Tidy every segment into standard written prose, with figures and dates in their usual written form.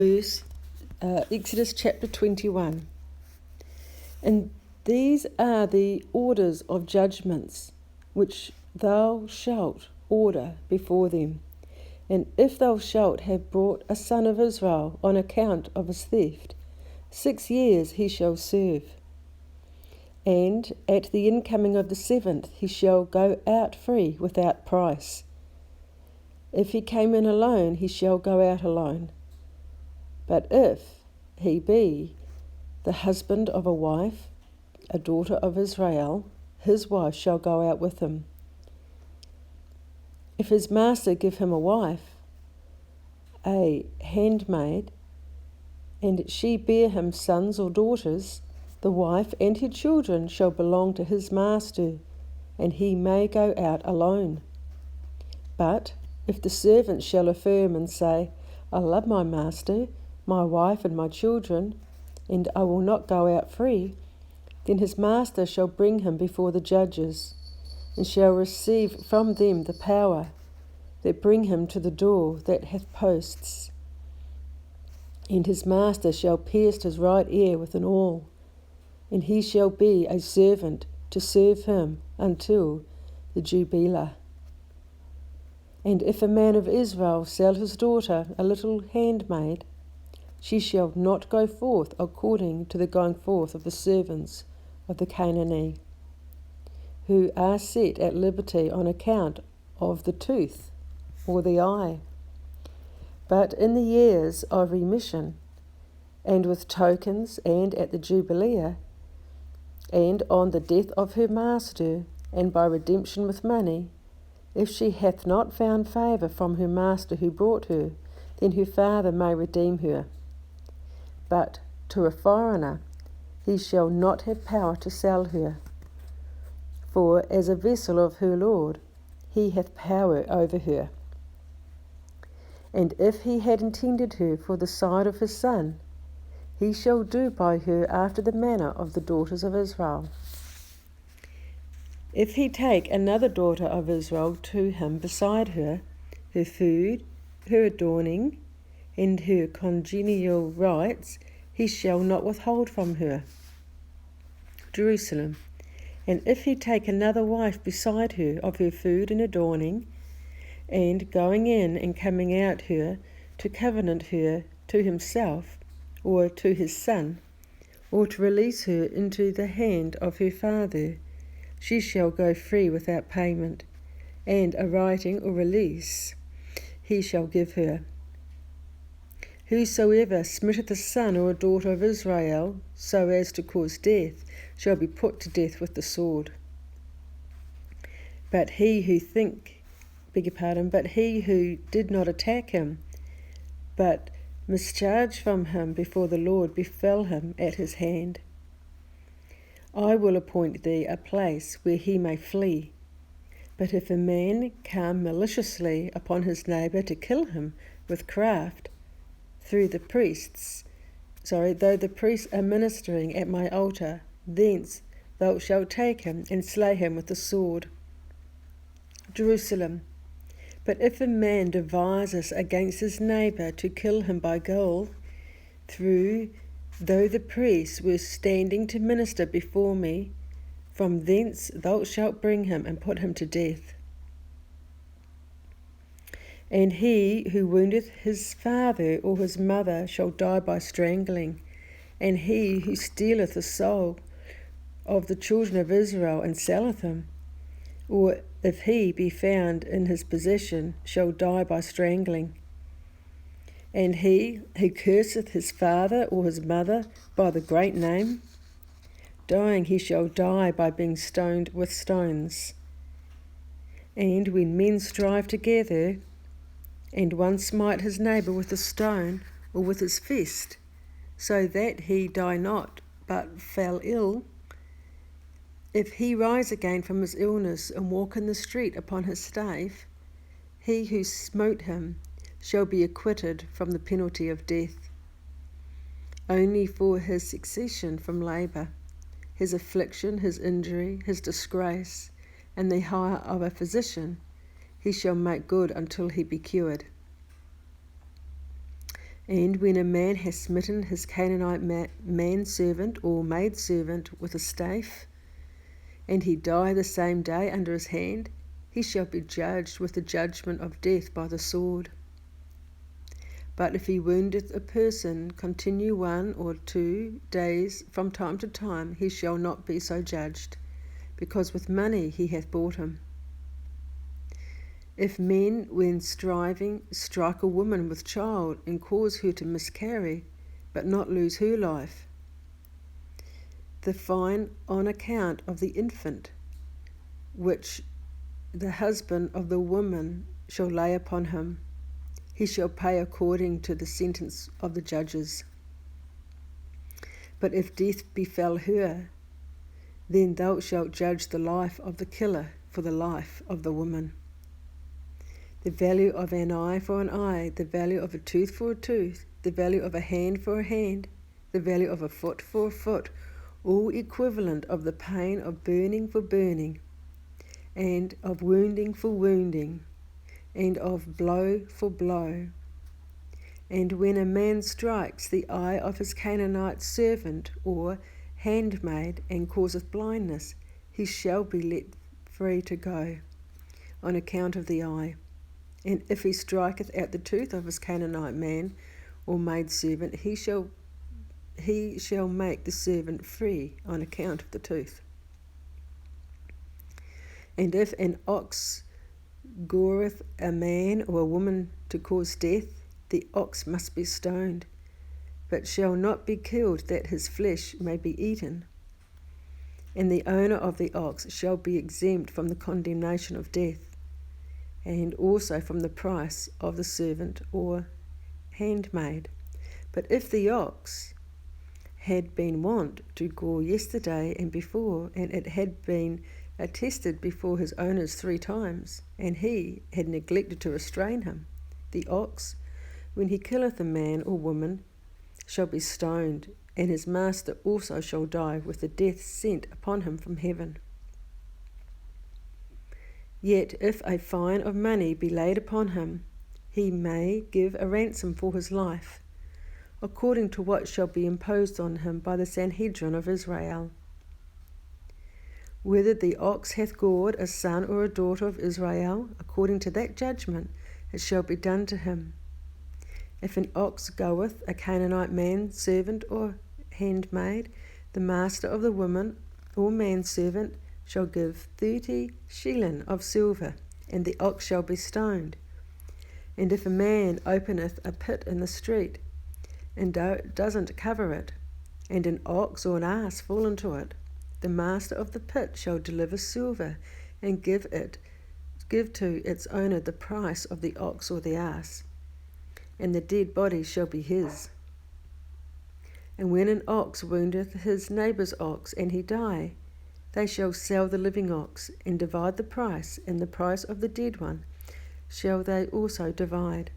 Exodus chapter 21. And these are the orders of judgments which thou shalt order before them. And if thou shalt have brought a son of Israel on account of his theft, 6 years he shall serve. And at the incoming of the 7th he shall go out free without price. If he came in alone, he shall go out alone. But if he be the husband of a wife, a daughter of Israel, his wife shall go out with him. If his master give him a wife, a handmaid, and she bear him sons or daughters, the wife and her children shall belong to his master, and he may go out alone. But if the servant shall affirm and say, I love my master, my wife and my children, and I will not go out free, then his master shall bring him before the judges, and shall receive from them the power that bring him to the door that hath posts. And his master shall pierce his right ear with an awl, and he shall be a servant to serve him until the Jubilee. And if a man of Israel sell his daughter, a little handmaid, she shall not go forth according to the going forth of the servants of the Canaanite, who are set at liberty on account of the tooth or the eye. But in the years of remission, and with tokens, and at the Jubilee, and on the death of her master, and by redemption with money, if she hath not found favour from her master who brought her, then her father may redeem her. But to a foreigner he shall not have power to sell her, for as a vessel of her Lord he hath power over her. And if he had intended her for the side of his son, he shall do by her after the manner of the daughters of Israel. If he take another daughter of Israel to him beside her, her food, her adorning, and her congenial rights, he shall not withhold from her. Jerusalem. And if he take another wife beside her of her food and adorning, and going in and coming out her, to covenant her to himself, or to his son, or to release her into the hand of her father, she shall go free without payment, and a writing or release he shall give her. Whosoever smitteth a son or a daughter of Israel, so as to cause death, shall be put to death with the sword. But he who did not attack him, but mischarge from him before the Lord, befell him at his hand. I will appoint thee a place where he may flee. But if a man come maliciously upon his neighbour to kill him with craft, though the priests are ministering at my altar, thence thou shalt take him and slay him with the sword. Jerusalem. But if a man devises against his neighbour to kill him by guile, though the priests were standing to minister before me, from thence thou shalt bring him and put him to death. And he who woundeth his father or his mother shall die by strangling, and he who stealeth the soul of the children of Israel and selleth him, or if he be found in his possession, shall die by strangling. And he who curseth his father or his mother by the great name, dying he shall die by being stoned with stones. And when men strive together, and one smite his neighbour with a stone or with his fist, so that he die not, but fell ill, if he rise again from his illness and walk in the street upon his staff, he who smote him shall be acquitted from the penalty of death. Only for his succession from labour, his affliction, his injury, his disgrace, and the hire of a physician, he shall make good until he be cured. And when a man has smitten his Canaanite manservant or maidservant with a stave, and he die the same day under his hand, he shall be judged with the judgment of death by the sword. But if he woundeth a person continue 1 or 2 days from time to time, he shall not be so judged, because with money he hath bought him. If men, when striving, strike a woman with child and cause her to miscarry, but not lose her life, the fine on account of the infant, which the husband of the woman shall lay upon him, he shall pay according to the sentence of the judges. But if death befell her, then thou shalt judge the life of the killer for the life of the woman. The value of an eye for an eye, the value of a tooth for a tooth, the value of a hand for a hand, the value of a foot for a foot, all equivalent of the pain of burning for burning, and of wounding for wounding, and of blow for blow. And when a man strikes the eye of his Canaanite servant or handmaid and causeth blindness, he shall be let free to go on account of the eye. And if he striketh out the tooth of his Canaanite man or maidservant, he shall make the servant free on account of the tooth. And if an ox goreth a man or a woman to cause death, the ox must be stoned, but shall not be killed that his flesh may be eaten. And the owner of the ox shall be exempt from the condemnation of death, and also from the price of the servant or handmaid. But if the ox had been wont to gore yesterday and before, and it had been attested before his owners 3 times, and he had neglected to restrain him, the ox, when he killeth a man or woman, shall be stoned, and his master also shall die with the death sent upon him from heaven. Yet if a fine of money be laid upon him, he may give a ransom for his life, according to what shall be imposed on him by the Sanhedrin of Israel. Whether the ox hath gored a son or a daughter of Israel, according to that judgment, it shall be done to him. If an ox goeth a Canaanite man servant or handmaid, the master of the woman or manservant shall give 30 shilling of silver, and the ox shall be stoned. And if a man openeth a pit in the street, and doesn't cover it, and an ox or an ass fall into it, the master of the pit shall deliver silver, and give to its owner the price of the ox or the ass, and the dead body shall be his. And when an ox woundeth his neighbour's ox, and he die, they shall sell the living ox, and divide the price, and the price of the dead one shall they also divide.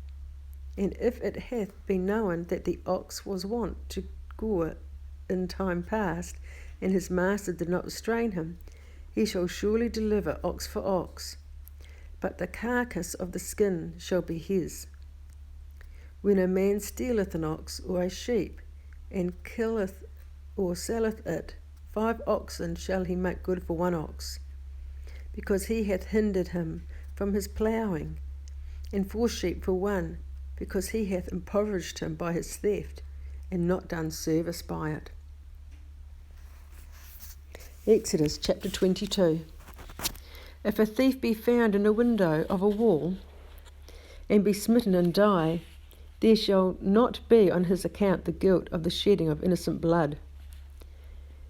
And if it hath been known that the ox was wont to gore in time past, and his master did not restrain him, he shall surely deliver ox for ox, but the carcass of the skin shall be his. When a man stealeth an ox or a sheep, and killeth or selleth it, 5 oxen shall he make good for 1 ox, because he hath hindered him from his ploughing, and 4 sheep for 1, because he hath impoverished him by his theft, and not done service by it. Exodus chapter 22. If a thief be found in a window of a wall, and be smitten and die, there shall not be on his account the guilt of the shedding of innocent blood.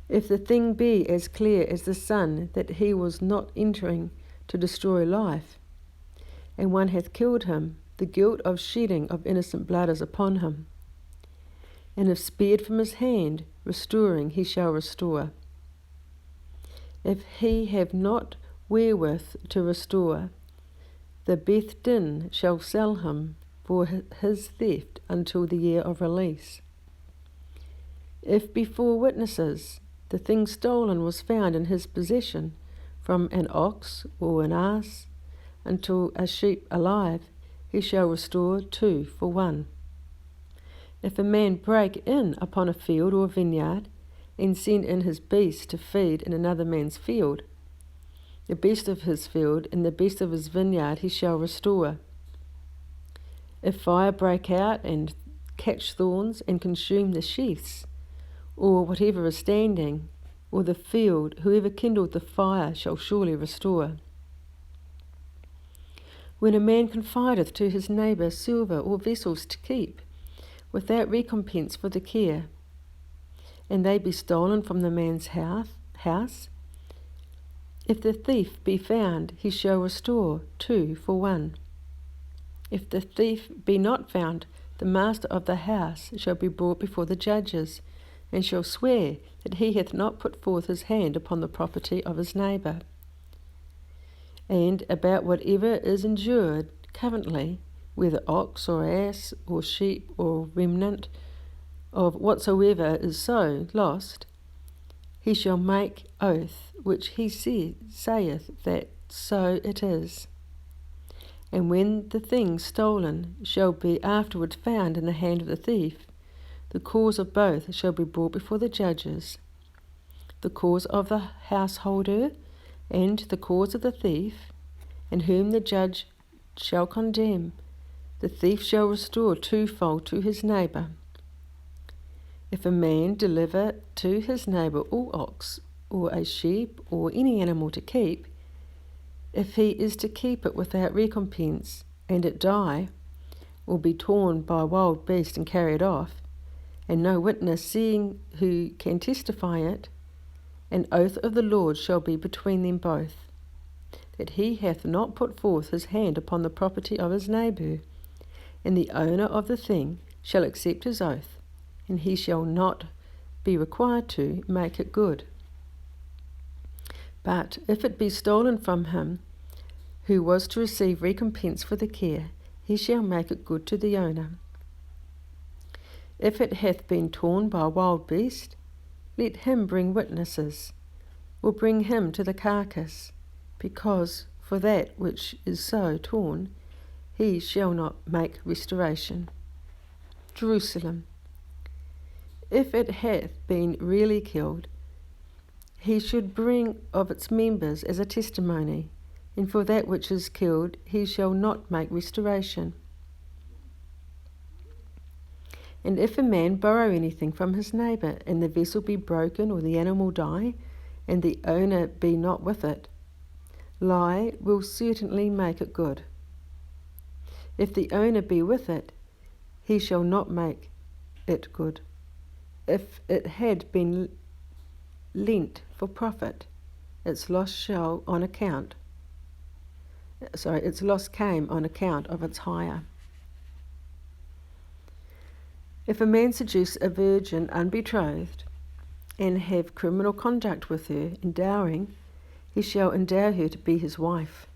If the thing be as clear as the sun that he was not entering to destroy life, and one hath killed him, the guilt of shedding of innocent blood is upon him. And if spared from his hand, restoring he shall restore. If he have not wherewith to restore, the Beth Din shall sell him for his theft until the year of release. If before witnesses the thing stolen was found in his possession, from an ox or an ass until a sheep alive, he shall restore 2 for 1. If a man break in upon a field or vineyard, and send in his beast to feed in another man's field, the best of his field and the best of his vineyard he shall restore. If fire break out and catch thorns and consume the sheaths, or whatever is standing, or the field, whoever kindled the fire shall surely restore. When a man confideth to his neighbour silver or vessels to keep, without recompense for the care, and they be stolen from the man's house, if the thief be found, he shall restore 2 for 1. If the thief be not found, the master of the house shall be brought before the judges, and shall swear that he hath not put forth his hand upon the property of his neighbour. And about whatever is endured currently, whether ox or ass or sheep or remnant of whatsoever is so lost, he shall make oath which he saith that so it is. And when the thing stolen shall be afterward found in the hand of the thief, the cause of both shall be brought before the judges, the cause of the householder and the cause of the thief, and whom the judge shall condemn, the thief shall restore 2-fold to his neighbour. If a man deliver to his neighbour an ox or a sheep or any animal to keep, if he is to keep it without recompense, and it die, or be torn by a wild beast and carried off, and no witness seeing who can testify it, an oath of the Lord shall be between them both, that he hath not put forth his hand upon the property of his neighbour, and the owner of the thing shall accept his oath, and he shall not be required to make it good. But if it be stolen from him who was to receive recompense for the care, he shall make it good to the owner. If it hath been torn by a wild beast, let him bring witnesses, or bring him to the carcass, because for that which is so torn he shall not make restoration. Jerusalem. If it hath been really killed, he should bring of its members as a testimony, and for that which is killed he shall not make restoration. And if a man borrow anything from his neighbour, and the vessel be broken or the animal die, and the owner be not with it, lie will certainly make it good. If the owner be with it, he shall not make it good. If it had been lent for profit, its loss came on account of its hire. If a man seduce a virgin unbetrothed, and have criminal conduct with her, endowing, he shall endow her to be his wife.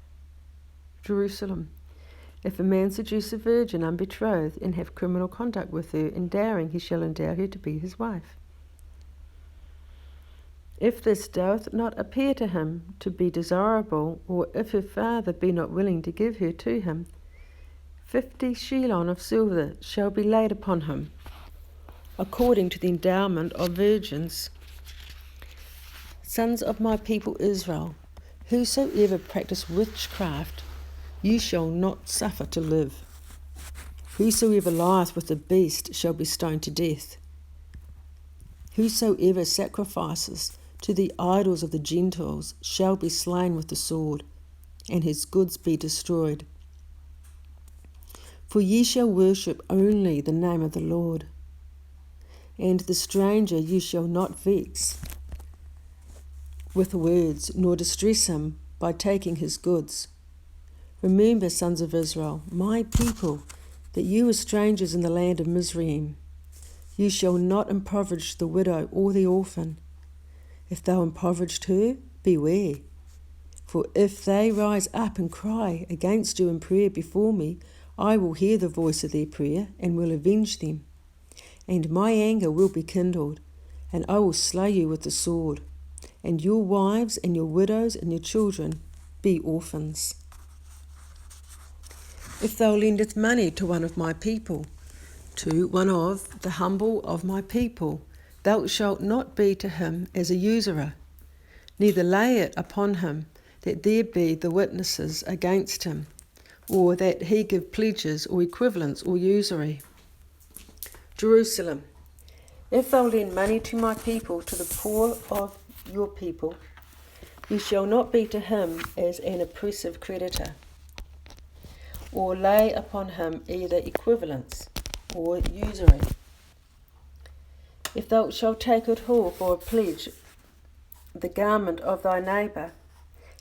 Jerusalem. If a man seduce a virgin unbetrothed, and have criminal conduct with her, endowing, he shall endow her to be his wife. If this doth not appear to him to be desirable, or if her father be not willing to give her to him, 50 shilling of silver shall be laid upon him, according to the endowment of virgins. Sons of my people Israel, whosoever practice witchcraft, you shall not suffer to live. Whosoever lieth with the beast shall be stoned to death. Whosoever sacrifices to the idols of the Gentiles shall be slain with the sword, and his goods be destroyed. For ye shall worship only the name of the Lord, and the stranger ye shall not vex with words, nor distress him by taking his goods. Remember, sons of Israel, my people, that you were strangers in the land of Mizraim. You shall not impoverish the widow or the orphan. If thou impoverished her, beware. For if they rise up and cry against you in prayer before me, I will hear the voice of their prayer and will avenge them. And my anger will be kindled, and I will slay you with the sword, and your wives and your widows and your children be orphans. If thou lendest money to one of my people, to one of the humble of my people. Thou shalt not be to him as a usurer, neither lay it upon him that there be the witnesses against him, or that he give pledges or equivalents or usury. Jerusalem, if thou lend money to my people, to the poor of your people, you shall not be to him as an oppressive creditor, or lay upon him either equivalents or usury. If thou shalt take at all for a pledge the garment of thy neighbour,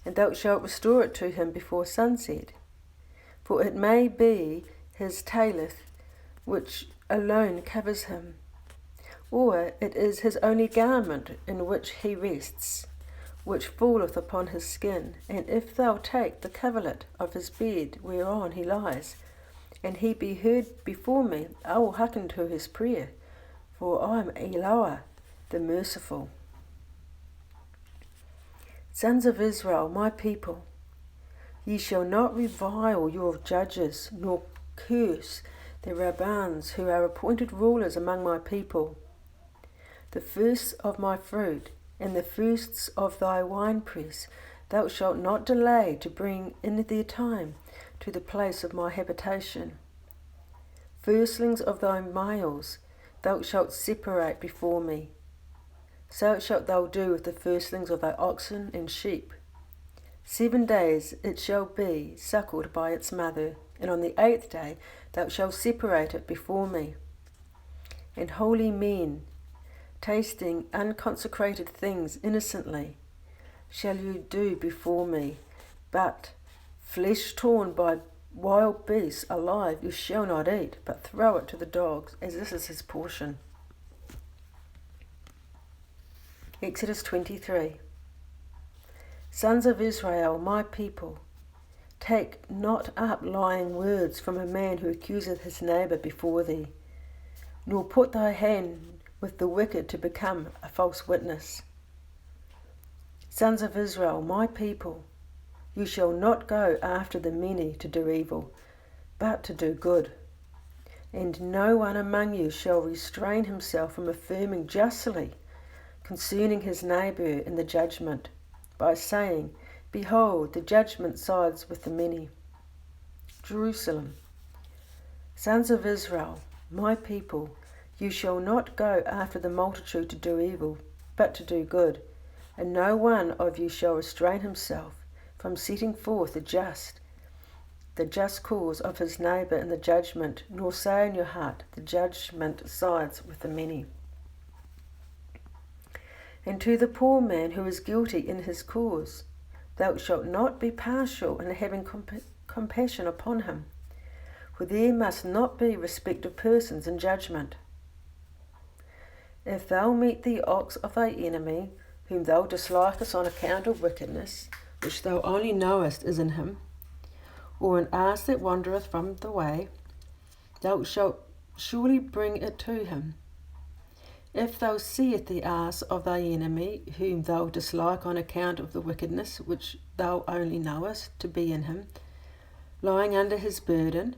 and thou shalt restore it to him before sunset, for it may be his talith which alone covers him, or it is his only garment in which he rests, which falleth upon his skin. And if thou take the coverlet of his bed whereon he lies, and he be heard before me, I will hearken to his prayer, for I am Eloah, the merciful. Sons of Israel, my people, ye shall not revile your judges, nor curse the rabbans who are appointed rulers among my people. The first of my fruit, and the firsts of thy winepress, thou shalt not delay to bring in their time to the place of my habitation. Firstlings of thy males thou shalt separate before me. So shalt thou do with the firstlings of thy oxen and sheep. 7 days it shall be suckled by its mother, and on the 8th day thou shalt separate it before me. And holy men, tasting unconsecrated things innocently, shall you do before me, but flesh torn by wild beasts alive you shall not eat, but throw it to the dogs, as this is his portion. Exodus 23. Sons of Israel, my people, take not up lying words from a man who accuseth his neighbour before thee, nor put thy hand with the wicked to become a false witness. Sons of Israel, my people, you shall not go after the many to do evil, but to do good. And no one among you shall restrain himself from affirming justly concerning his neighbour in the judgment, by saying, Behold, the judgment sides with the many. Jerusalem, sons of Israel, my people, you shall not go after the multitude to do evil, but to do good. And no one of you shall restrain himself from setting forth the just cause of his neighbour in the judgment, nor say in your heart, the judgment sides with the many. And to the poor man who is guilty in his cause, thou shalt not be partial in having compassion upon him, for there must not be respect of persons in judgment. If thou meet the ox of thy enemy, whom thou dislikest on account of wickedness, which thou only knowest is in him, or an ass that wandereth from the way, thou shalt surely bring it to him. If thou seest the ass of thy enemy, whom thou dislike on account of the wickedness which thou only knowest to be in him, lying under his burden,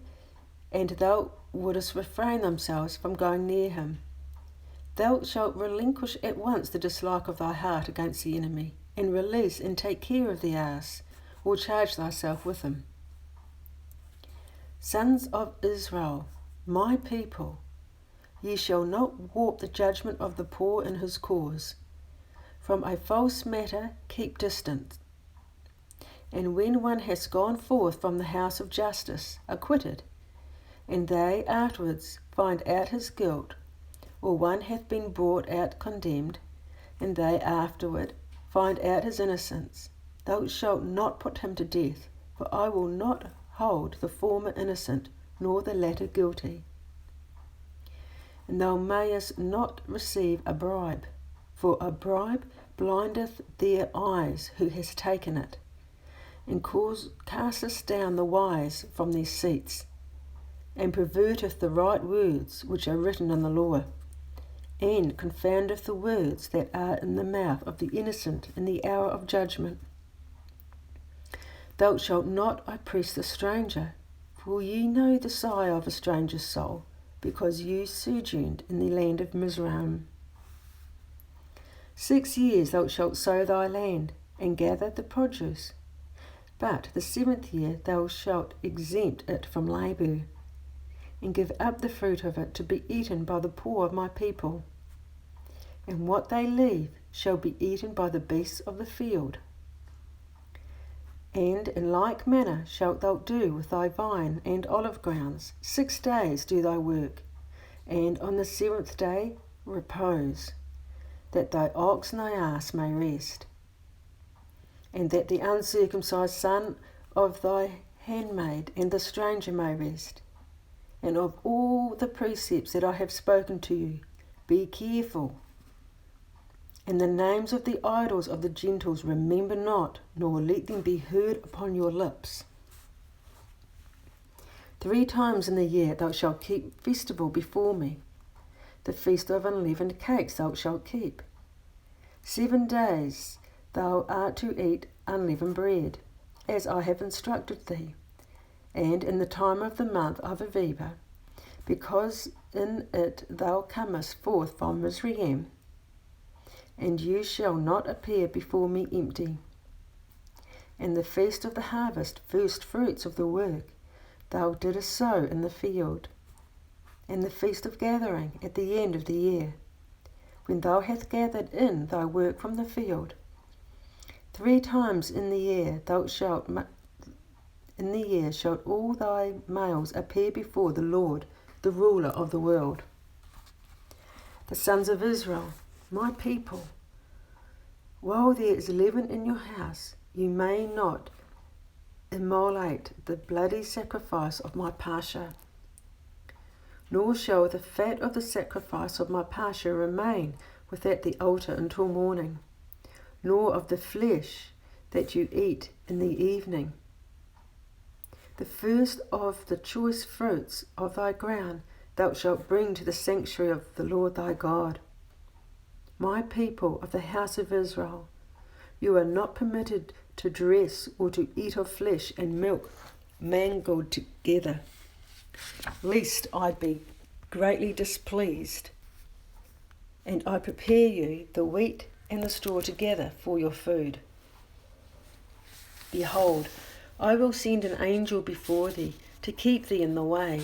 and thou wouldest refrain themselves from going near him, thou shalt relinquish at once the dislike of thy heart against the enemy, and release and take care of the ass, or charge thyself with him. Sons of Israel, my people, ye shall not warp the judgment of the poor in his cause. From a false matter keep distant. And when one has gone forth from the house of justice, acquitted, and they afterwards find out his guilt, or one hath been brought out condemned, and they afterward find out his innocence, thou shalt not put him to death, for I will not hold the former innocent, nor the latter guilty. And thou mayest not receive a bribe, for a bribe blindeth their eyes who has taken it, and casteth down the wise from their seats, and perverteth the right words which are written in the law, and confoundeth the words that are in the mouth of the innocent in the hour of judgment. Thou shalt not oppress the stranger, for ye know the sigh of a stranger's soul, because you sojourned in the land of Mizraim. 6 years thou shalt sow thy land, and gather the produce. But the 7th year thou shalt exempt it from labour, and give up the fruit of it to be eaten by the poor of my people. And what they leave shall be eaten by the beasts of the field. And in like manner shalt thou do with thy vine and olive grounds. 6 days do thy work, and on the 7th day repose, that thy ox and thy ass may rest, and that the uncircumcised son of thy handmaid and the stranger may rest. And of all the precepts that I have spoken to you, be careful. And the names of the idols of the Gentiles remember not, nor let them be heard upon your lips. 3 times in the year thou shalt keep festival before me. The feast of unleavened cakes thou shalt keep. 7 days thou art to eat unleavened bread, as I have instructed thee, and in the time of the month of Aviva, because in it thou comest forth from Mizraim. And you shall not appear before me empty. And the feast of the harvest, first fruits of the work, thou didst sow in the field. And the feast of gathering at the end of the year, when thou hast gathered in thy work from the field. 3 times in the year shalt all thy males appear before the Lord, the ruler of the world. The sons of Israel, my people, while there is leaven in your house, you may not immolate the bloody sacrifice of my Pascha, nor shall the fat of the sacrifice of my Pascha remain without the altar until morning, nor of the flesh that you eat in the evening. The first of the choice fruits of thy ground thou shalt bring to the sanctuary of the Lord thy God. My people of the house of Israel, you are not permitted to dress or to eat of flesh and milk mangled together, lest I be greatly displeased, and I prepare you the wheat and the straw together for your food. Behold, I will send an angel before thee to keep thee in the way,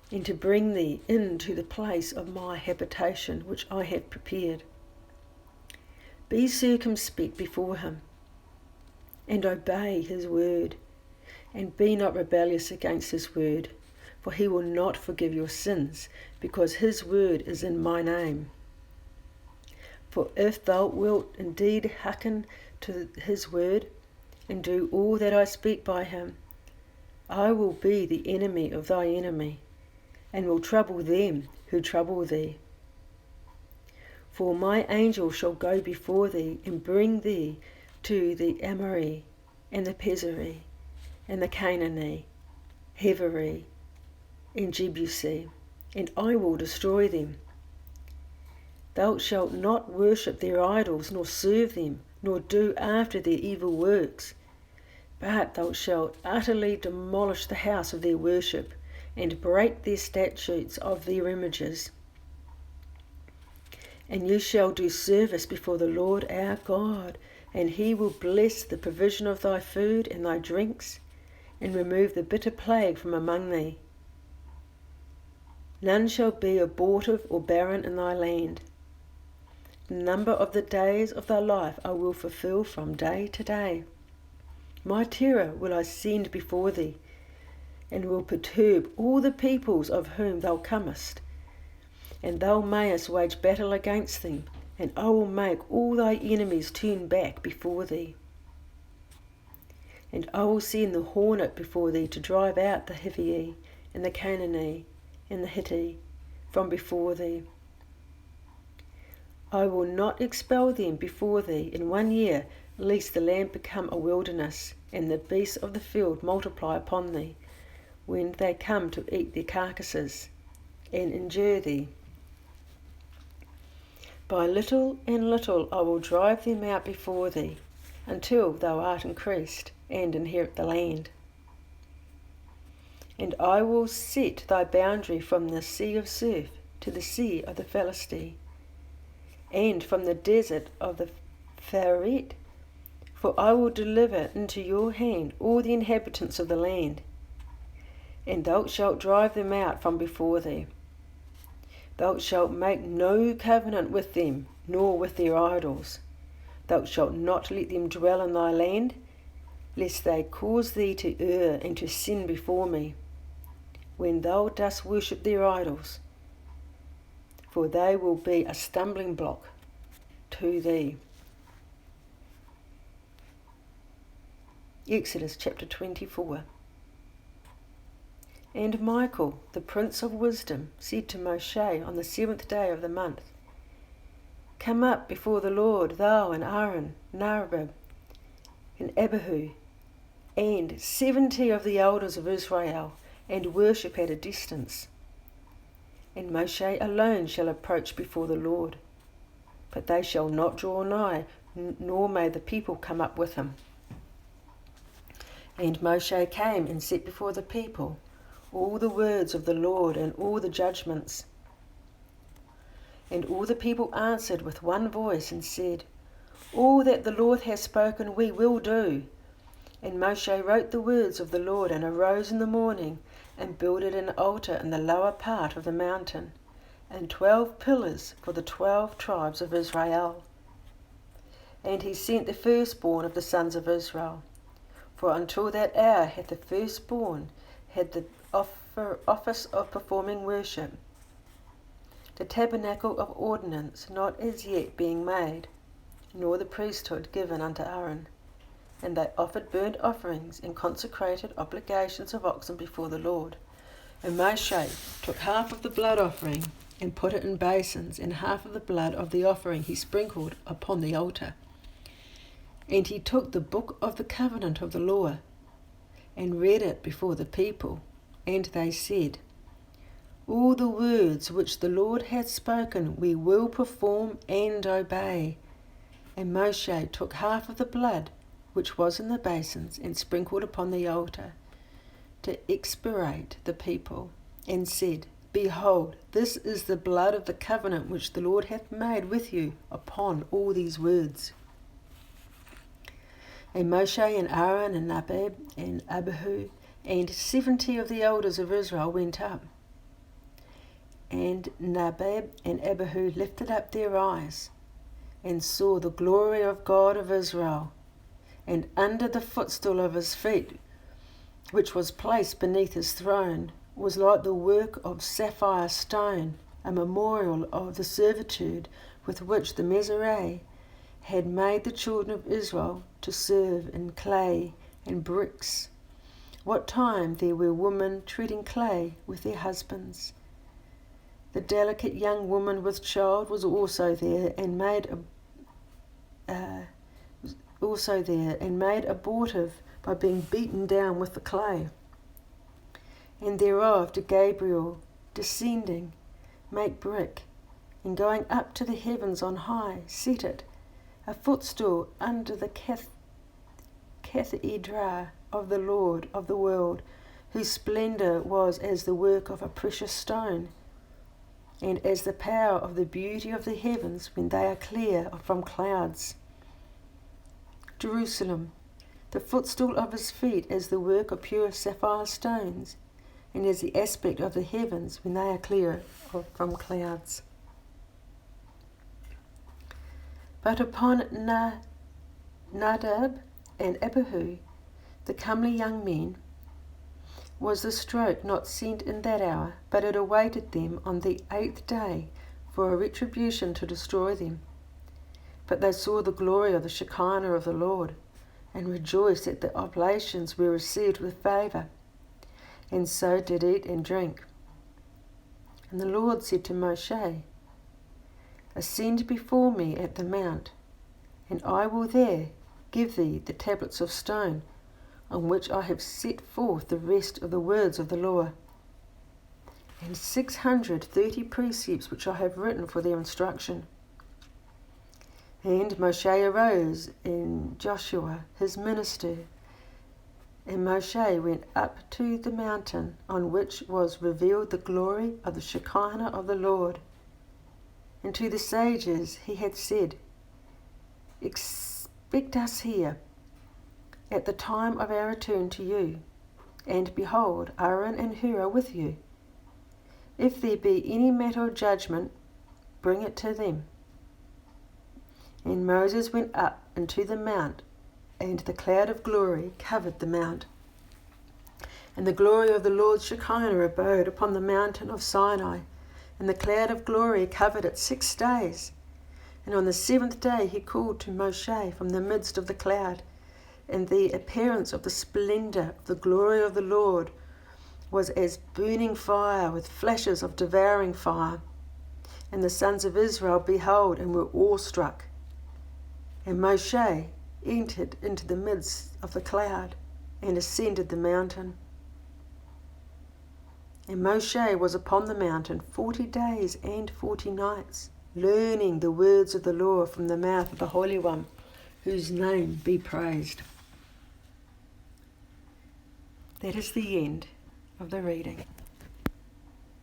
and to bring thee into the place of my habitation which I have prepared. Be circumspect before him, and obey his word, and be not rebellious against his word, for he will not forgive your sins, because his word is in my name. For if thou wilt indeed hearken to his word, and do all that I speak by him, I will be the enemy of thy enemy, and will trouble them who trouble thee. For my angel shall go before thee, and bring thee to the Amorite, and the Pezeri, and the Canaanite, Heveri, and Jebusi, and I will destroy them. Thou shalt not worship their idols, nor serve them, nor do after their evil works, but thou shalt utterly demolish the house of their worship, and break their statutes of their images. And you shall do service before the Lord our God, and he will bless the provision of thy food and thy drinks, and remove the bitter plague from among thee. None shall be abortive or barren in thy land. The number of the days of thy life I will fulfill from day to day. My terror will I send before thee, and will perturb all the peoples of whom thou comest, and thou mayest wage battle against them, and I will make all thy enemies turn back before thee. And I will send the hornet before thee to drive out the Hivite, and the Canaanite, and the Hittite from before thee. I will not expel them before thee in 1 year, lest the land become a wilderness, and the beasts of the field multiply upon thee, when they come to eat their carcasses, and injure thee. By little and little I will drive them out before thee, until thou art increased, and inherit the land. And I will set thy boundary from the sea of Surf to the sea of the Philistine, and from the desert of the Pharet, for I will deliver into your hand all the inhabitants of the land, and thou shalt drive them out from before thee. Thou shalt make no covenant with them, nor with their idols. Thou shalt not let them dwell in thy land, lest they cause thee to err and to sin before me, when thou dost worship their idols, for they will be a stumbling block to thee. Exodus chapter 24. And Michael, the prince of wisdom, said to Moshe on the 7th day of the month, Come up before the Lord, thou and Aaron, Nadab, and Abihu, and 70 of the elders of Israel, and worship at a distance. And Moshe alone shall approach before the Lord, but they shall not draw nigh, nor may the people come up with him. And Moshe came and set before the people all the words of the Lord and all the judgments. And all the people answered with one voice and said, All that the Lord has spoken we will do. And Moshe wrote the words of the Lord, and arose in the morning, and builded an altar in the lower part of the mountain, and 12 pillars for the 12 tribes of Israel. And he sent the firstborn of the sons of Israel, for until that hour had the firstborn had the office of performing worship, the tabernacle of ordinance not as yet being made, nor the priesthood given unto Aaron. And they offered burnt offerings and consecrated obligations of oxen before the Lord. And Moshe took half of the blood offering and put it in basins, and half of the blood of the offering he sprinkled upon the altar. And he took the book of the covenant of the law and read it before the people. And they said, All the words which the Lord hath spoken we will perform and obey. And Moshe took half of the blood which was in the basins, and sprinkled upon the altar, to expiate the people, and said, Behold, this is the blood of the covenant which the Lord hath made with you upon all these words. And Moshe and Aaron and Nadab and Abihu and 70 of the elders of Israel went up. And Nadab and Abihu lifted up their eyes, and saw the glory of God of Israel, and under the footstool of his feet, which was placed beneath his throne, was like the work of sapphire stone, a memorial of the servitude with which the Mizraim had made the children of Israel to serve in clay and bricks, what time there were women treading clay with their husbands. The delicate young woman with child was also there, and made abortive by being beaten down with the clay. And thereof did Gabriel, descending, make brick, and going up to the heavens on high, set it, a footstool under the cathedra of the Lord of the world, whose splendour was as the work of a precious stone, and as the power of the beauty of the heavens when they are clear from clouds. Jerusalem, the footstool of his feet as the work of pure sapphire stones, and as the aspect of the heavens when they are clear from clouds. But upon Nadab and Abihu, the comely young men, was the stroke not sent in that hour, but it awaited them on the 8th day for a retribution to destroy them. But they saw the glory of the Shekinah of the Lord, and rejoiced that the oblations were received with favour, and so did eat and drink. And the Lord said to Moshe, Ascend before me at the mount, and I will there give thee the tablets of stone, on which I have set forth the rest of the words of the law, and 630 precepts which I have written for their instruction. And Moshe arose, and Joshua his minister, And Moshe went up to the mountain on which was revealed the glory of the Shekinah of the Lord. And to the sages he had said, expect us here at the time of our return to you. And behold, Aaron and Hur are with you. If there be any matter of judgment, bring it to them. And Moses went up into the mount, and the cloud of glory covered the mount. And the glory of the Lord Shekinah abode upon the mountain of Sinai, and the cloud of glory covered it 6 days. And on the 7th day he called to Moshe from the midst of the cloud, and the appearance of the splendour of the glory of the Lord was as burning fire with flashes of devouring fire. And the sons of Israel beheld and were awestruck. And Moshe entered into the midst of the cloud and ascended the mountain. And Moshe was upon the mountain 40 days and 40 nights, learning the words of the law from the mouth of the Holy One, whose name be praised. That is the end of the reading.